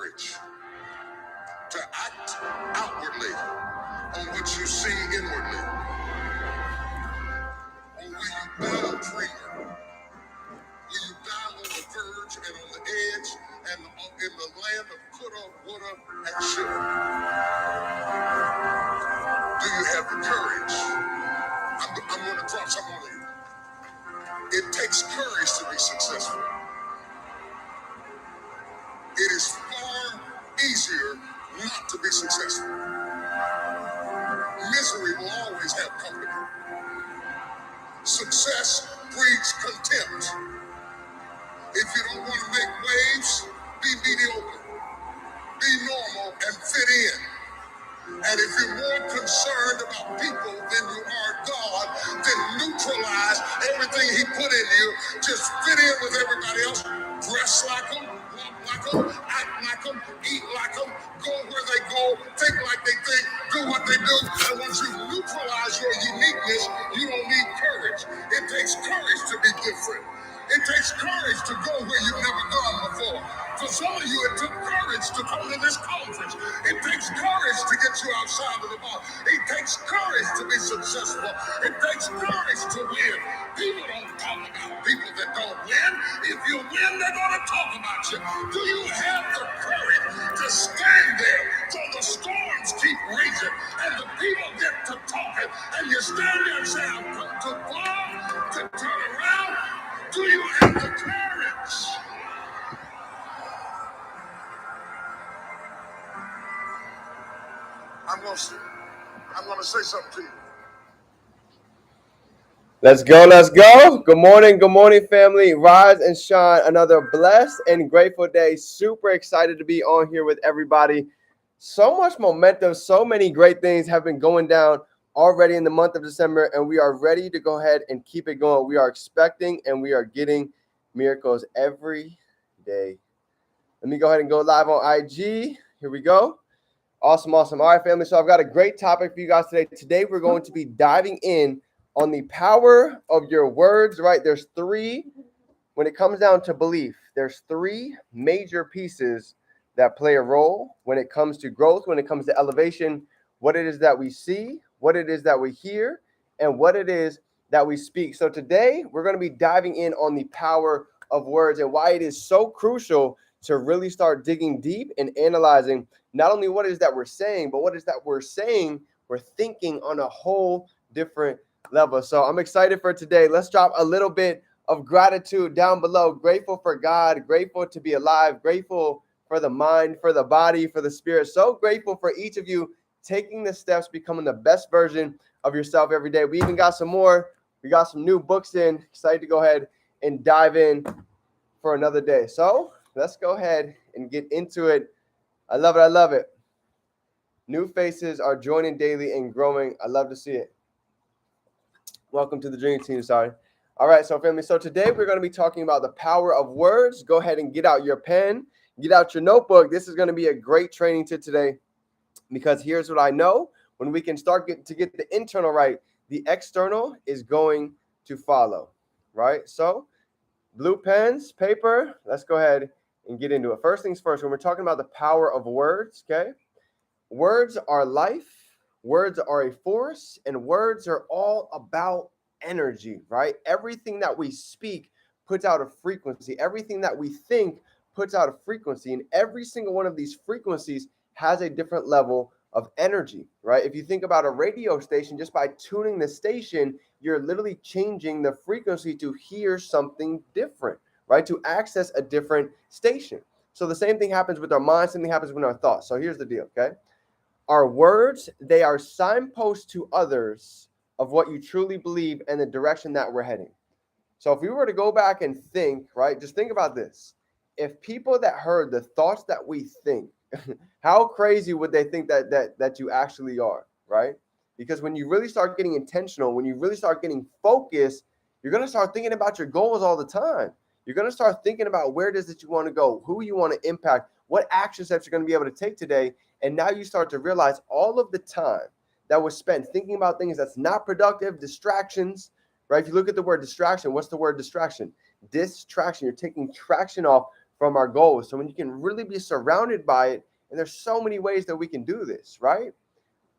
courage to act outwardly on what you see inwardly, on where you down dreamer, where you down on the verge and on the edge and in the land of coulda, woulda, and shoulda. Do you have the courage? I'm going to drop something on you. It takes courage to be successful. It is far easier not to be successful. Misery will always have company. Success breeds contempt. If you don't want to make waves, be mediocre, be normal, and fit in. And if you're more concerned about people than you are God, then neutralize everything He put in you. Just fit in with everybody else. Dress like them, walk like them, act like them, eat like them, go where they go, think like they think, do what they do. And once you neutralize your uniqueness, you don't need courage. It takes courage to be different. It takes courage to go where you've never gone before. For some of you, it took courage to come to this conference. It takes courage to get you outside of the box. It takes courage to be successful. It takes courage to win. People don't talk about people that don't win. If you win, they're going to talk about you. Do you have the courage to stand there till the storms keep raging and the people get to talking and you stand there and say, I'm too far to turn around? Do you have the courage? I'm going to say something to you. Let's go, let's go. Good morning, family. Rise and shine. Another blessed and grateful day. Super excited to be on here with everybody. So much momentum, so many great things have been going down already in the month of December, and we are ready to go ahead and keep it going. We are expecting and we are getting miracles every day. Let me go ahead and go live on IG. Here we go. Awesome. All right, family. So I've got a great topic for you guys today. Today, we're going to be diving in on the power of your words, right? There's three, when it comes down to belief, there's three major pieces that play a role when it comes to growth, when it comes to elevation, what it is that we see, what it is that we hear, and what it is that we speak. So today, we're going to be diving in on the power of words and why it is so crucial to really start digging deep and analyzing not only what it is that we're saying, but what it is that we're saying, we're thinking on a whole different level. So I'm excited for today. Let's drop a little bit of gratitude down below. Grateful for God, grateful to be alive, grateful for the mind, for the body, for the spirit. So grateful for each of you taking the steps, becoming the best version of yourself every day. We even got some more. We got some new books in. Excited to go ahead and dive in for another day. So let's go ahead and get into it. I love it. I love it. New faces are joining daily and growing. I love to see it. Welcome to the Dream Team, sorry. All right, so family, so today we're going to be talking about the power of words. Go ahead and get out your pen, get out your notebook. This is going to be a great training to today because here's what I know. When we can start to get the internal right, the external is going to follow, right? So blue pens, paper, let's go ahead and get into it. First things first, when we're talking about the power of words, okay? Words are life. Words are a force, and words are all about energy, right? Everything that we speak puts out a frequency. Everything that we think puts out a frequency, and every single one of these frequencies has a different level of energy, right? If you think about a radio station, just by tuning the station, you're literally changing the frequency to hear something different, right? To access a different station. So the same thing happens with our minds, same thing happens with our thoughts. So here's the deal, okay? Our words, they are signposts to others of what you truly believe and the direction that we're heading. So if we were to go back and think, right, just think about this. If people that heard the thoughts that we think, how crazy would they think that you actually are, right? Because when you really start getting intentional, when you really start getting focused, you're going to start thinking about your goals all the time. You're going to start thinking about where it is that you want to go, who you want to impact, what action steps you're going to be able to take today. And now you start to realize all of the time that was spent thinking about things that's not productive, distractions, right? If you look at the word distraction, what's the word distraction? Distraction. You're taking traction off from our goals. So when you can really be surrounded by it, and there's so many ways that we can do this, right?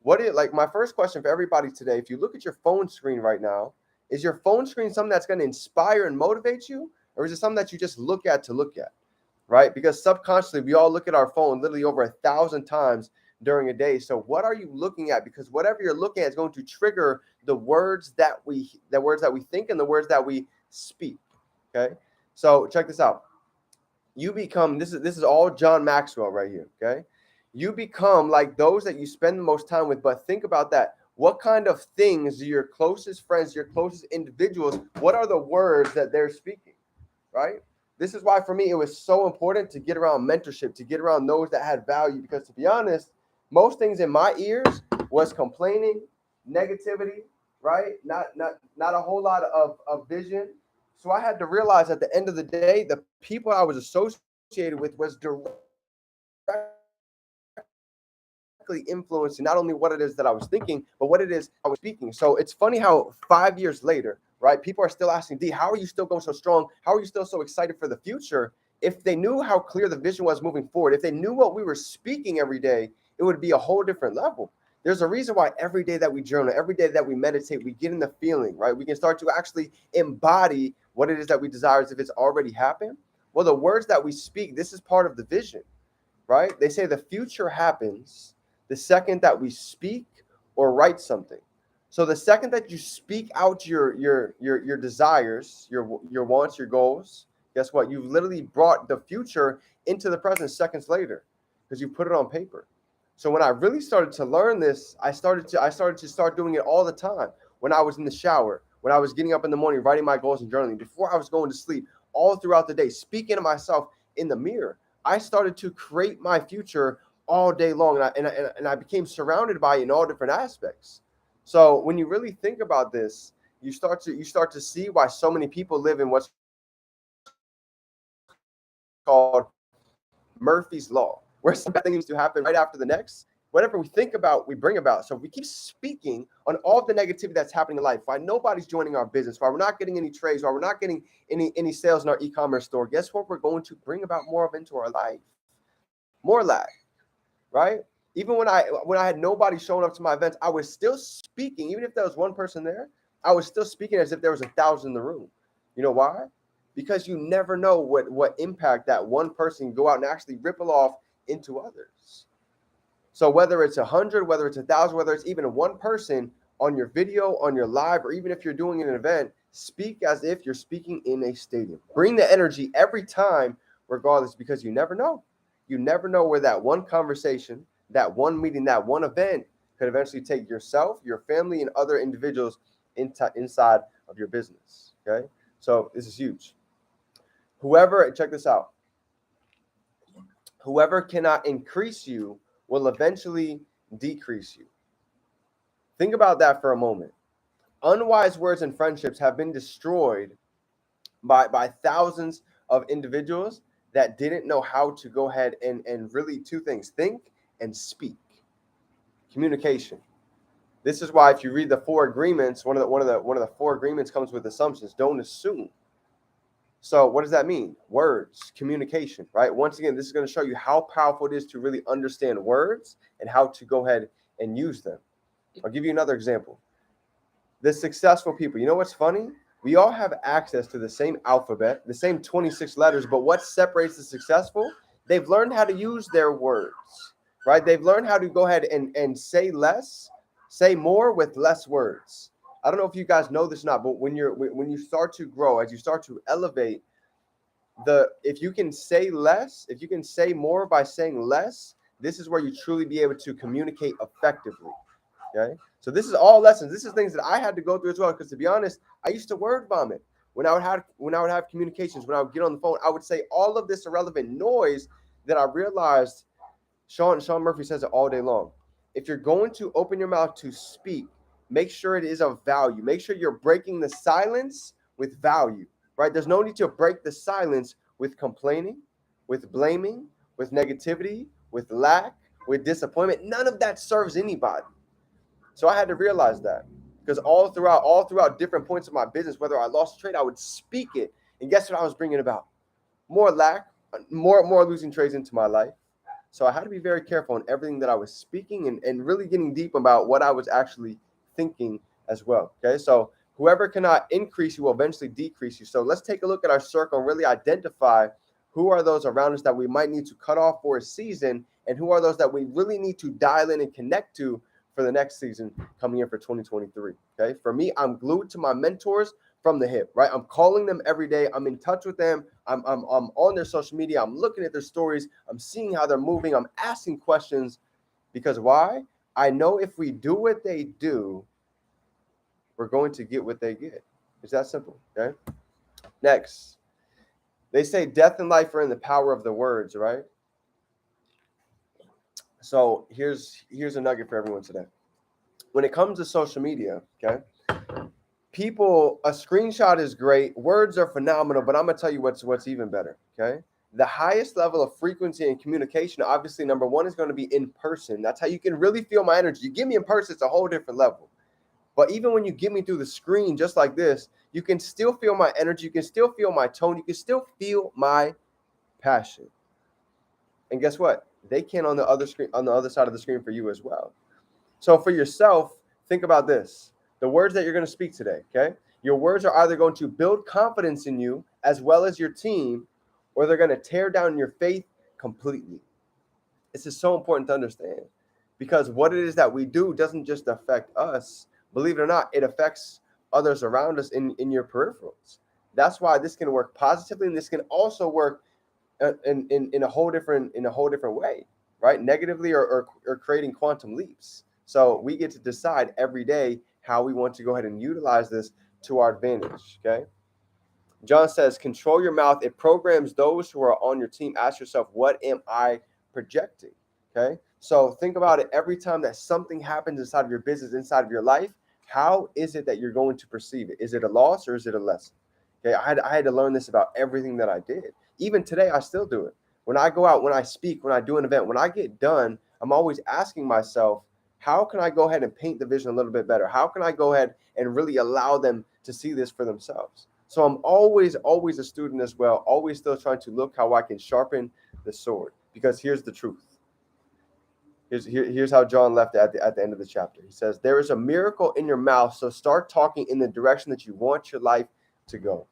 Like my first question for everybody today, if you look at your phone screen right now, is your phone screen something that's going to inspire and motivate you? Or is it something that you just look at to look at, right? Because subconsciously, we all look at our phone literally over 1,000 times during a day. So what are you looking at? Because whatever you're looking at is going to trigger the words that we think and the words that we speak. Okay. So check this out. You become, this is all John Maxwell right here. Okay. You become like those that you spend the most time with. But think about that. What kind of things do your closest friends, your closest individuals, what are the words that they're speaking? Right? This is why for me it was so important to get around mentorship, to get around those that had value, because to be honest, most things in my ears was complaining, negativity, right? Not a whole lot of vision. So I had to realize at the end of the day, the people I was associated with was directly influencing not only what it is that I was thinking, but what it is I was speaking. So it's funny how 5 years later, right, people are still asking, D, how are you still going so strong? How are you still so excited for the future? If they knew how clear the vision was moving forward, if they knew what we were speaking every day, it would be a whole different level. There's a reason why every day that we journal, every day that we meditate, we get in the feeling, right? We can start to actually embody what it is that we desire as if it's already happened. Well, the words that we speak, this is part of the vision, right? They say the future happens the second that we speak or write something. So the second that you speak out your desires, your wants, your goals, guess what? You've literally brought the future into the present seconds later because you put it on paper. So when I really started to learn this, I started to doing it all the time. When I was in the shower, when I was getting up in the morning, writing my goals and journaling, before I was going to sleep, all throughout the day, speaking to myself in the mirror. I started to create my future all day long, and I became surrounded by it in all different aspects. So when you really think about this, you start to see why so many people live in what's called Murphy's Law, where something needs to happen right after the next. Whatever we think about, we bring about. So if we keep speaking on all the negativity that's happening in life, why nobody's joining our business, why we're not getting any trades, why we're not getting any sales in our e-commerce store, guess what? We're going to bring about more of into our life, more lack, right? Even when I had nobody showing up to my events, I was still speaking. Even if there was one person there, I was still speaking as if there was 1,000 in the room. You know why? Because you never know what impact that one person can go out and actually ripple off into others. So whether it's 100, whether it's 1,000, whether it's even one person on your video, on your live, or even if you're doing an event, speak as if you're speaking in a stadium. Bring the energy every time, regardless, because you never know. You never know where that one conversation, that one meeting, that one event could eventually take yourself, your family, and other individuals inside of your business. Okay? So this is huge. Check this out. Whoever cannot increase you will eventually decrease you. Think about that for a moment. Unwise words and friendships have been destroyed by thousands of individuals that didn't know how to go ahead and really two things: think and speak. Communication. This is why if you read the 4 agreements, one of the 4 agreements comes with assumptions. Don't assume. So what does that mean? Words, communication, right? Once again, this is going to show you how powerful it is to really understand words and how to go ahead and use them. I'll give you another example. The successful people. You know what's funny? We all have access to the same alphabet, the same 26 letters, but what separates the successful? They've learned how to use their words, right? They've learned how to go ahead and say more with less words. I don't know if you guys know this or not, but when you start to grow, as you start to elevate, if you can say less, if you can say more by saying less, this is where you truly be able to communicate effectively. Okay, so this is all lessons. This is things that I had to go through as well. Because to be honest, I used to word vomit when I would have communications. When I would get on the phone, I would say all of this irrelevant noise that I realized. Sean Murphy says it all day long. If you're going to open your mouth to speak, make sure it is of value. Make sure you're breaking the silence with value, right? There's no need to break the silence with complaining, with blaming, with negativity, with lack, with disappointment. None of that serves anybody. So I had to realize that, because all throughout different points of my business, whether I lost a trade, I would speak it. And guess what I was bringing about? More lack, more losing trades into my life. So I had to be very careful on everything that I was speaking and really getting deep about what I was actually thinking as well. Okay. So whoever cannot increase you will eventually decrease you. So let's take a look at our circle and really identify who are those around us that we might need to cut off for a season, and who are those that we really need to dial in and connect to for the next season coming in for 2023. Okay. For me, I'm glued to my mentors from the hip, right? I'm calling them every day. I'm in touch with them. I'm on their social media. I'm looking at their stories. I'm seeing how they're moving. I'm asking questions because why? I know if we do what they do, we're going to get what they get. It's that simple. Okay. Next, they say death and life are in the power of the words, right? So here's a nugget for everyone today. When it comes to social media, okay, people, a screenshot is great, words are phenomenal, but I'm gonna tell you what's even better. Okay, the highest level of frequency and communication, obviously, number one is going to be in person. That's how you can really feel my energy. You give me in person, it's a whole different level. But even when you get me through the screen just like this, you can still feel my energy, you can still feel my tone, you can still feel my passion. And guess what? They can on the other screen, on the other side of the screen for you as well. So for yourself, think about this. The words that you're going to speak today, okay? Your words are either going to build confidence in you as well as your team, or they're going to tear down your faith completely. This is so important to understand, because what it is that we do doesn't just affect us. Believe it or not, it affects others around us in your peripherals. That's why this can work positively, and this can also work in a whole different way, right? Negatively, or creating quantum leaps. So we get to decide every day how we want to go ahead and utilize this to our advantage. Okay. John says, control your mouth. It programs those who are on your team. Ask yourself, what am I projecting? Okay. So think about it every time that something happens inside of your business, inside of your life. How is it that you're going to perceive it? Is it a loss or is it a lesson? Okay. I had to learn this about everything that I did. Even today, I still do it. When I go out, when I speak, when I do an event, when I get done, I'm always asking myself, how can I go ahead and paint the vision a little bit better? How can I go ahead and really allow them to see this for themselves? So I'm always a student as well, always still trying to look how I can sharpen the sword. Because here's the truth. Here's how John left it at the end of the chapter. He says, there is a miracle in your mouth, so start talking in the direction that you want your life to go.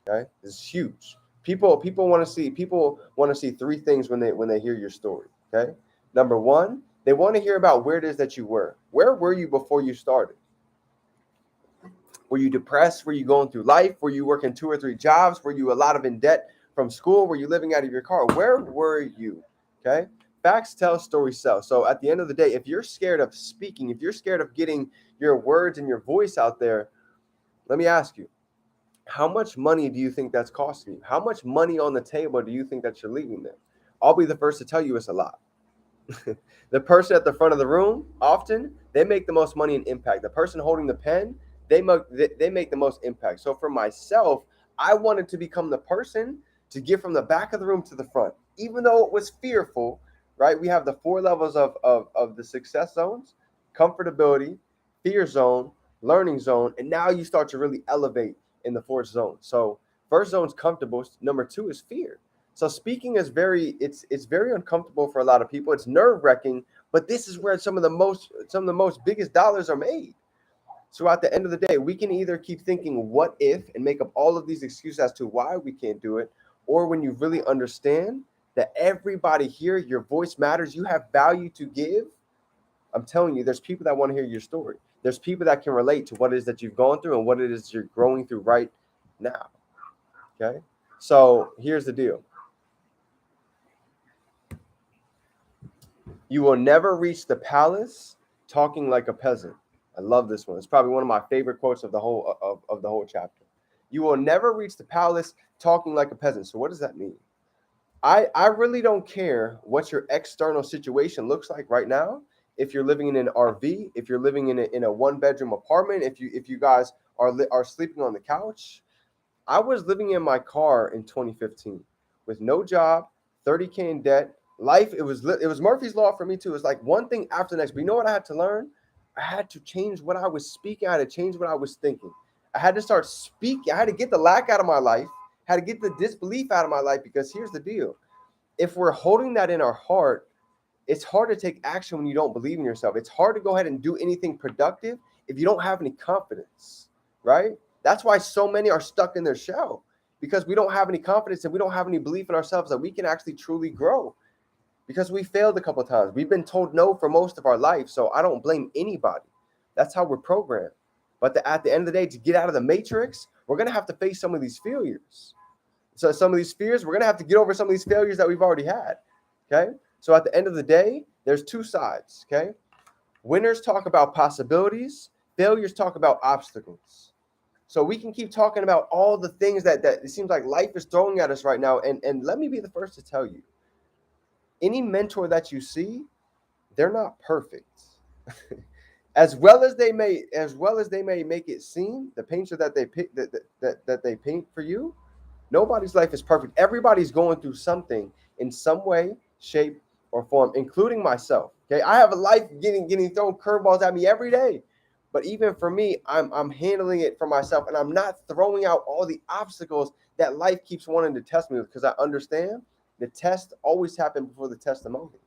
Okay? This is huge. People want to see three things when they hear your story. Okay? Number one, they want to hear about where it is that you were. Where were you before you started? Were you depressed? Were you going through life? Were you working 2 or 3 jobs? Were you a lot of in debt from school? Were you living out of your car? Where were you? Okay? Facts tell, stories sell. So at the end of the day, if you're scared of speaking, if you're scared of getting your words and your voice out there, let me ask you, how much money do you think that's costing you? How much money on the table do you think that you're leaving there? I'll be the first to tell you it's a lot. The person at the front of the room, often, they make the most money and impact. The person holding the pen, they make the most impact. So for myself, I wanted to become the person to get from the back of the room to the front. Even though it was fearful, right? We have the 4 levels of the success zones: comfortability, fear zone, learning zone, and now you start to really elevate in the 4th zone. So first zone is comfortable. Number 2 is fear. So speaking is it's very uncomfortable for a lot of people. It's nerve-wracking, but this is where some of the most biggest dollars are made. So at the end of the day, we can either keep thinking what if and make up all of these excuses as to why we can't do it, or when you really understand that everybody here, your voice matters, you have value to give. I'm telling you, there's people that want to hear your story. There's people that can relate to what it is that you've gone through and what it is you're growing through right now. Okay? So here's the deal. You will never reach the palace talking like a peasant. I love this one. It's probably one of my favorite quotes of the whole chapter. You will never reach the palace talking like a peasant. So what does that mean? I really don't care what your external situation looks like right now. If you're living in an RV, if you're living in a 1-bedroom apartment, if you guys are sleeping on the couch. I was living in my car in 2015 with no job, 30K in debt. Life, it was Murphy's Law for me too. It was like one thing after the next. But you know what I had to learn? I had to change what I was speaking. I had to change what I was thinking. I had to start speaking. I had to get the lack out of my life. had to get the disbelief out of my life, because here's the deal. If we're holding that in our heart, it's hard to take action when you don't believe in yourself. It's hard to go ahead and do anything productive if you don't have any confidence, right? That's why so many are stuck in their shell, because we don't have any confidence and we don't have any belief in ourselves that we can actually truly grow, because we failed a couple of times. We've been told no for most of our life. So I don't blame anybody. That's how we're programmed. But at the end of the day, to get out of the matrix, we're going to have to face some of these failures. So some of these fears, we're going to have to get over some of these failures that we've already had. Okay. So at the end of the day, there's two sides. Okay. Winners talk about possibilities. Failures talk about obstacles. So we can keep talking about all the things that it seems like life is throwing at us right now. And let me be the first to tell you, any mentor that you see, they're not perfect. as well as they may make it seem, the picture that they paint for you, nobody's life is perfect. Everybody's going through something in some way, shape, or form, including myself. Okay, I have a life getting thrown curveballs at me every day. But even for me, I'm handling it for myself, and I'm not throwing out all the obstacles that life keeps wanting to test me with, because I understand the test always happens before the testimony.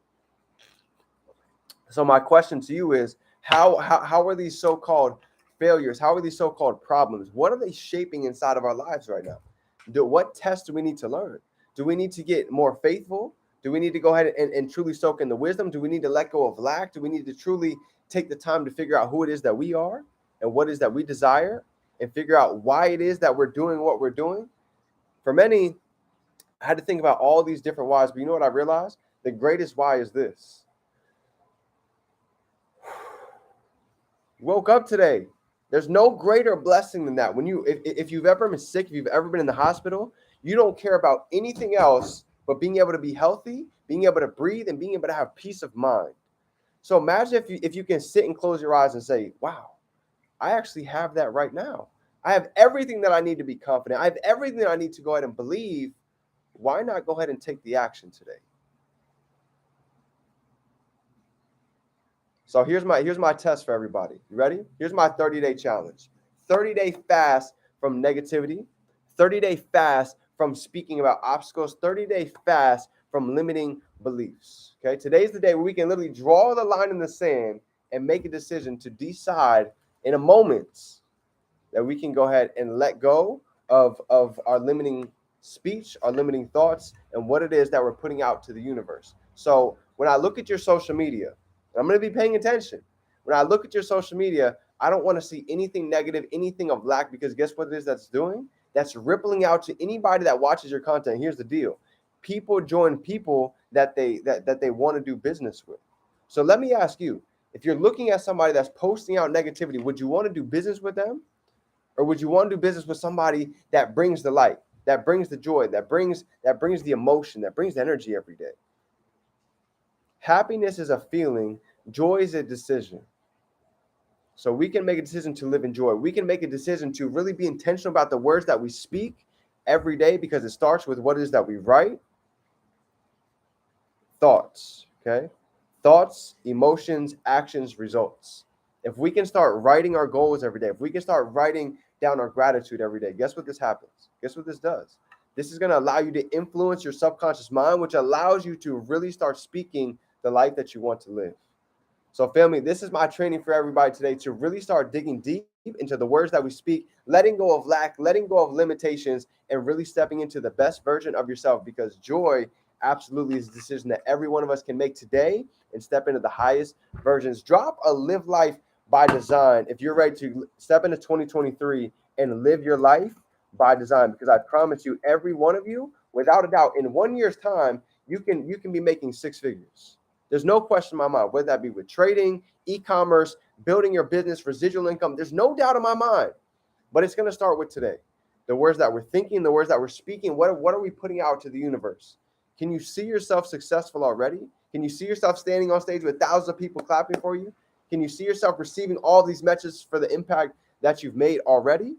So my question to you is, how are these so-called failures? How are these so-called problems? What are they shaping inside of our lives right now? What tests do we need to learn? Do we need to get more faithful? Do we need to go ahead and truly soak in the wisdom? Do we need to let go of lack? Do we need to truly take the time to figure out who it is that we are and what it is that we desire, and figure out why it is that we're doing what we're doing? For many, I had to think about all these different whys, but you know what I realized? The greatest why is this. You woke up today. There's no greater blessing than that. When if you've ever been sick, if you've ever been in the hospital, you don't care about anything else but being able to be healthy, being able to breathe, and being able to have peace of mind. So imagine if you can sit and close your eyes and say, wow, I actually have that right now. I have everything that I need to be confident. I have everything that I need to go ahead and believe. Why not go ahead and take the action today? So here's my test for everybody. You ready? Here's my 30-day challenge. 30-day fast from negativity. 30-day fast from speaking about obstacles. 30-day fast from limiting beliefs. Okay, today's the day where we can literally draw the line in the sand and make a decision to decide in a moment that we can go ahead and let go of our limiting speech, our limiting thoughts, and what it is that we're putting out to the universe. So when I look at your social media, I'm going to be paying attention. When I look at your social media, I don't want to see anything negative, anything of lack, because guess what it is that's doing? That's rippling out to anybody that watches your content. Here's the deal. People join people that they want to do business with. So let me ask you, if you're looking at somebody that's posting out negativity, would you want to do business with them? Or would you want to do business with somebody that brings the light, that brings the joy, that brings the emotion, that brings the energy every day? Happiness is a feeling. Joy is a decision. So we can make a decision to live in joy. We can make a decision to really be intentional about the words that we speak every day, because it starts with what it is that we write. Thoughts, okay? Thoughts, emotions, actions, results. If we can start writing our goals every day, if we can start writing down our gratitude every day, guess what this happens? Guess what this does? This is going to allow you to influence your subconscious mind, which allows you to really start speaking the life that you want to live. So family, this is my training for everybody today, to really start digging deep into the words that we speak, letting go of lack, letting go of limitations, and really stepping into the best version of yourself, because joy absolutely is a decision that every one of us can make today and step into the highest versions. Drop a Live Life by Design if you're ready to step into 2023 and live your life by design, because I promise you, every one of you, without a doubt, in 1 year's time, you can be making six figures. There's no question in my mind, whether that be with trading, e-commerce, building your business, residual income. There's no doubt in my mind, but it's going to start with today. The words that we're thinking, the words that we're speaking, what are we putting out to the universe? Can you see yourself successful already? Can you see yourself standing on stage with thousands of people clapping for you? Can you see yourself receiving all these messages for the impact that you've made already?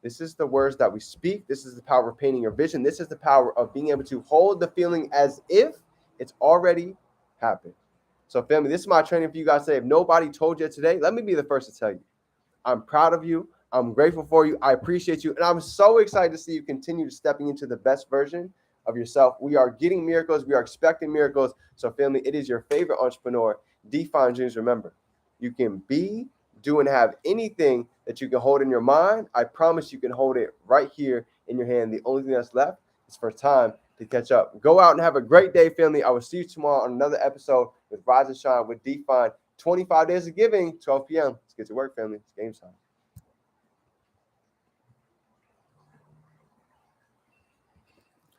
This is the words that we speak. This is the power of painting your vision. This is the power of being able to hold the feeling as if it's already happened. So family, this is my training for you guys today. If nobody told you today, let me be the first to tell you. I'm proud of you. I'm grateful for you. I appreciate you. And I'm so excited to see you continue stepping into the best version of yourself. We are getting miracles. We are expecting miracles. So, family, it is your favorite entrepreneur, Define Dreams. Remember, you can be, do, and have anything that you can hold in your mind. I promise you can hold it right here in your hand. The only thing that's left is for time to catch up. Go out and have a great day, family. I will see you tomorrow on another episode with Rise and Shine with Define. 25 days of giving, 12 p.m. Let's get to work, family. It's game time.